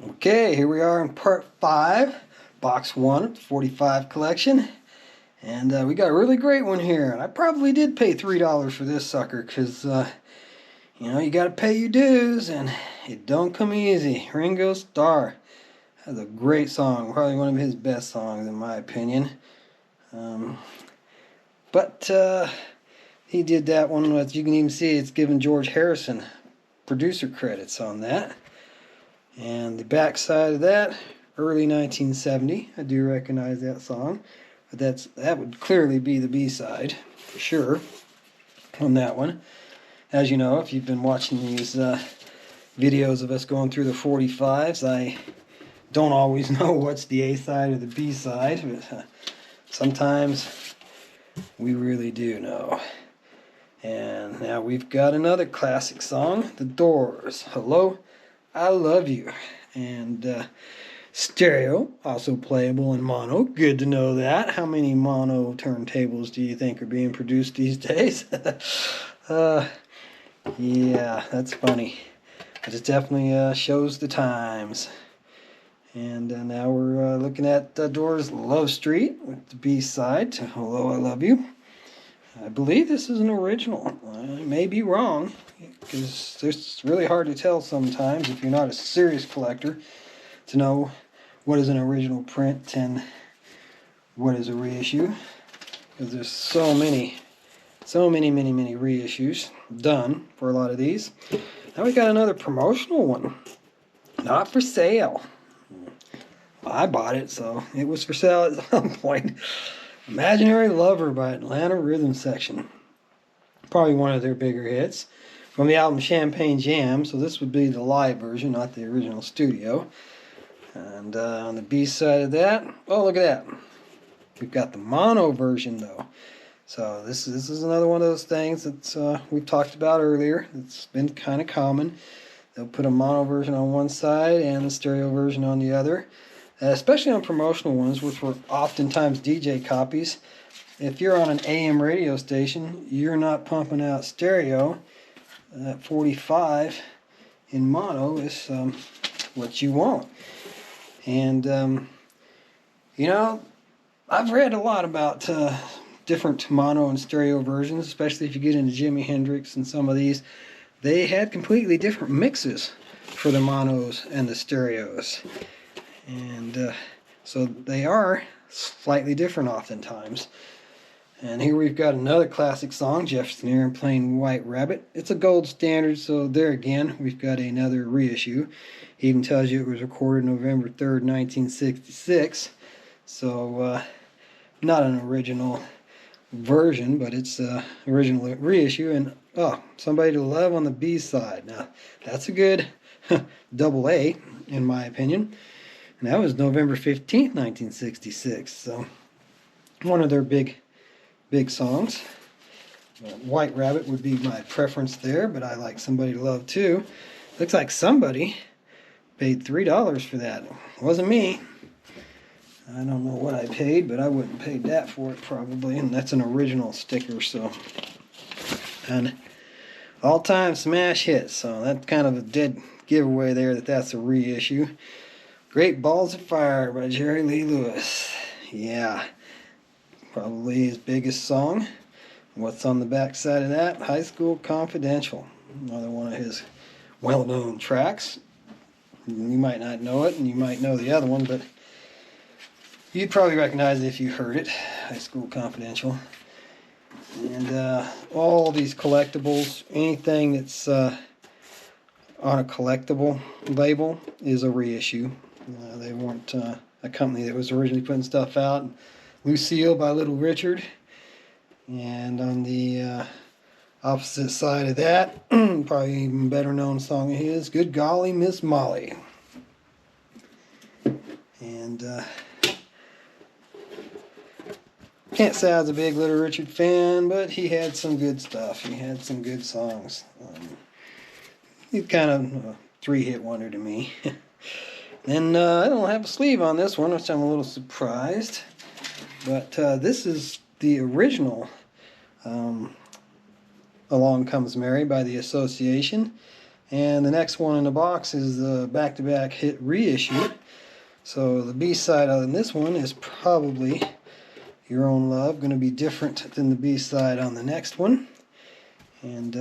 Okay, here we are in part 5, box 1 of the 45 collection. And we got a really great one here. And I probably did pay $3 for this sucker because, you got to pay your dues and it don't come easy. Ringo Starr has a great song, probably one of his best songs in my opinion. But he did that one with, you can even see it's given George Harrison producer credits on that. And the back side of that, early 1970. I do recognize that song, but that would clearly be the B-side for sure on that one. As you know, if you've been watching these videos of us going through the 45s, I don't always know what's the A-side or the B-side, but sometimes we really do know. And now we've got another classic song, The Doors, Hello, I Love You. And stereo, also playable in mono. Good to know that. How many mono turntables do you think are being produced these days? Yeah, that's funny. But it definitely shows the times. And now we're looking at Doors' Love Street with the B-side to Hello, I Love You. I believe this is an original. I may be wrong, because it's really hard to tell sometimes if you're not a serious collector to know what is an original print and what is a reissue, because there's so many reissues done for a lot of these. Now we got another promotional one, not for sale. Well, I bought it, so it was for sale at some point. Imaginary Lover by Atlanta Rhythm Section. Probably one of their bigger hits from the album Champagne Jam. So this would be the live version, not the original studio. And on the B side of that, oh, look at that. We've got the mono version though. So this is another one of those things that we've talked about earlier. It's been kind of common. They'll put a mono version on one side and the stereo version on the other. Especially on promotional ones, which were oftentimes DJ copies. If you're on an AM radio station, you're not pumping out stereo. That 45 in mono is what you want. And, I've read a lot about different mono and stereo versions, especially if you get into Jimi Hendrix and some of these. They had completely different mixes for the monos and the stereos. And so they are slightly different oftentimes. And here we've got another classic song, Jefferson Airplane, White Rabbit. It's a gold standard, so there again, we've got another reissue. It even tells you it was recorded November 3rd, 1966. So not an original version, but it's an original reissue. And, Somebody to Love on the B-side. Now, that's a good double A, in my opinion. And that was November 15th, 1966. So one of their big songs. White Rabbit would be my preference there, but I like Somebody to Love too. Looks like somebody paid $3 for that. It wasn't me. I don't know what I paid, but I wouldn't have paid that for it probably. And that's an original sticker, so. And all-time smash hit, so that's kind of a dead giveaway there that's a reissue. Great Balls of Fire by Jerry Lee Lewis. Yeah, probably his biggest song. What's on the back side of that? High School Confidential. Another one of his well-known tracks. You might not know it, and you might know the other one, but you'd probably recognize it if you heard it. High School Confidential. And all these collectibles, anything that's on a collectible label is a reissue. They weren't a company that was originally putting stuff out. Lucille by Little Richard. And on the opposite side of that, probably even better known song of his, Good Golly, Miss Molly. And can't say I was a big Little Richard fan, but he had some good stuff. He had some good songs. He's kind of a three-hit wonder to me. And I don't have a sleeve on this one, which I'm a little surprised. But this is the original Along Comes Mary by the Association. And the next one in the box is the back-to-back hit reissue. So the B-side on this one is probably Your Own Love, going to be different than the B-side on the next one. And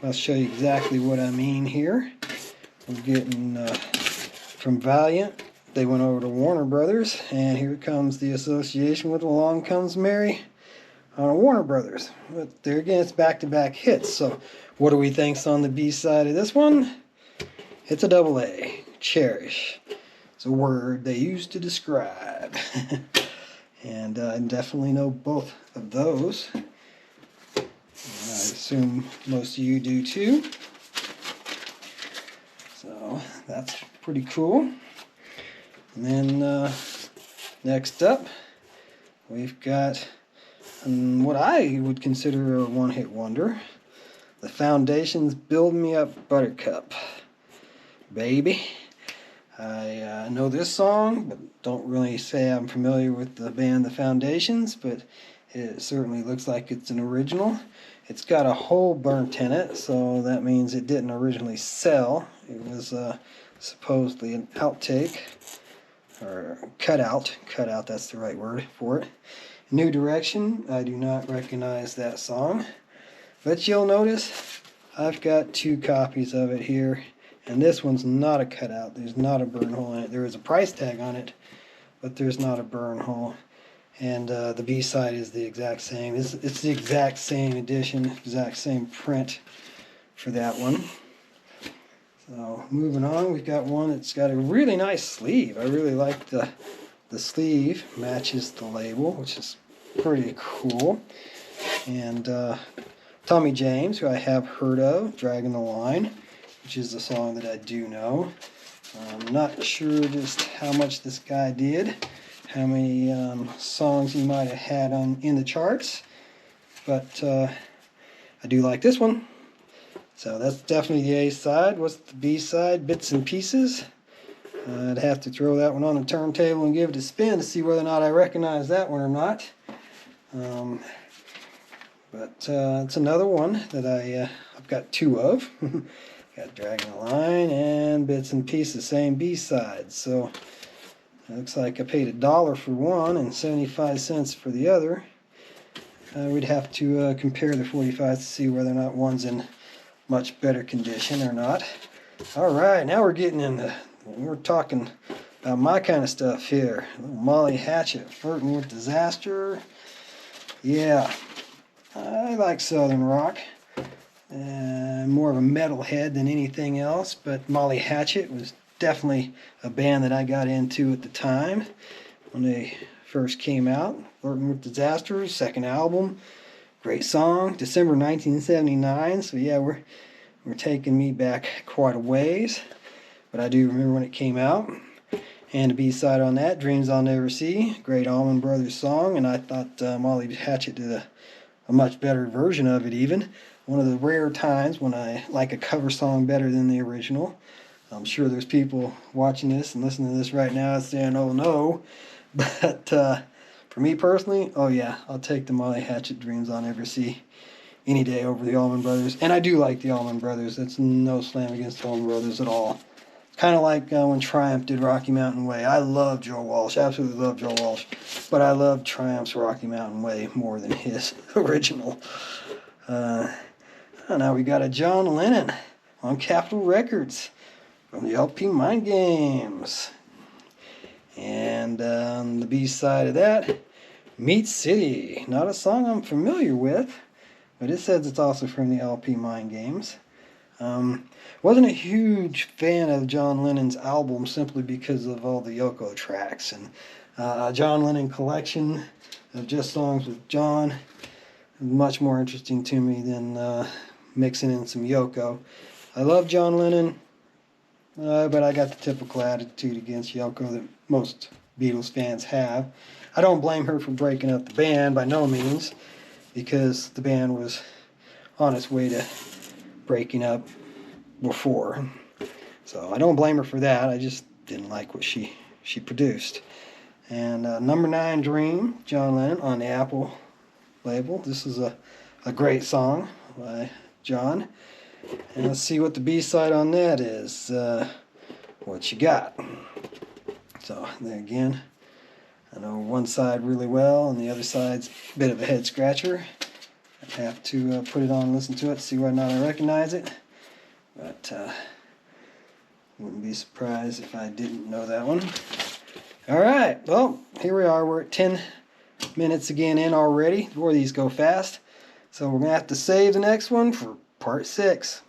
I'll show you exactly what I mean here. We're getting from Valiant, they went over to Warner Brothers, and here comes the association with Along Comes Mary on Warner Brothers. But there again, it's back-to-back hits. So what do we think's on the B-side of this one? It's a double A, Cherish. It's a word they use to describe. And I definitely know both of those. And I assume most of you do too. So that's pretty cool. And then next up, we've got what I would consider a one-hit wonder. The Foundation's Build Me Up Buttercup. Baby. I know this song, but don't really say I'm familiar with the band The Foundations, but it certainly looks like it's an original. It's got a hole burnt in it, so that means it didn't originally sell. It was supposedly an outtake, or cutout, that's the right word for it. New Direction, I do not recognize that song, but you'll notice I've got 2 copies of it here. And this one's not a cutout. There's not a burn hole in it. There is a price tag on it, but there's not a burn hole. And the B-side is the exact same. It's the exact same edition, exact same print for that one. So moving on, we've got one that's got a really nice sleeve. I really like the sleeve. Matches the label, which is pretty cool. And Tommy James, who I have heard of, Dragging the Line, which is a song that I do know. I'm not sure just how much this guy did, how many songs he might have had in the charts, but I do like this one. So that's definitely the A side. What's the B side? Bits and Pieces. I'd have to throw that one on the turntable and give it a spin to see whether or not I recognize that one or not. But it's another one that I've got 2 of. Got Dragging the Line and Bits and Pieces, same B-side. So it looks like I paid $1 for one and 75 cents for the other. We'd have to compare the 45s to see whether or not one's in much better condition or not. All right, now we're talking about my kind of stuff here. Molly Hatchet, Flirting with Disaster. Yeah, I like Southern rock. More of a metalhead than anything else, but Molly Hatchet was definitely a band that I got into at the time when they first came out. Flirting with Disaster, second album, great song, December 1979. So yeah, we're taking me back quite a ways, but I do remember when it came out. And the B-side on that, Dreams I'll Never See, great Allman Brothers song, and I thought Molly Hatchet did a much better version of it even. One of the rare times when I like a cover song better than the original. I'm sure there's people watching this and listening to this right now saying, oh no. But for me personally, oh yeah, I'll take the Molly Hatchet Dreams I'll Never See any day over the Allman Brothers. And I do like the Allman Brothers. That's no slam against the Allman Brothers at all. Kind of like when Triumph did Rocky Mountain Way. I love Joe Walsh, absolutely love Joe Walsh. But I love Triumph's Rocky Mountain Way more than his original. Now we got a John Lennon on Capitol Records from the LP Mind Games. And on the B side of that, Meat City. Not a song I'm familiar with, but it says it's also from the LP Mind Games. Wasn't a huge fan of John Lennon's album simply because of all the Yoko tracks. And a John Lennon collection of just songs with John, much more interesting to me than mixing in some Yoko. I love John Lennon, but I got the typical attitude against Yoko that most Beatles fans have. I don't blame her for breaking up the band, by no means, because the band was on its way to breaking up before. So I don't blame her for that. I just didn't like what she produced. And Number 9 Dream, John Lennon on the Apple label. This is a great song by John. And let's see what the B side on that is. What you got? So there again, I know one side really well, and the other side's a bit of a head scratcher. I have to put it on and listen to it, see whether or not I recognize it. But wouldn't be surprised if I didn't know that one. All right, well, here we are. We're at 10 minutes again in already. Boy, these go fast. So we're going to have to save the next one for part 6.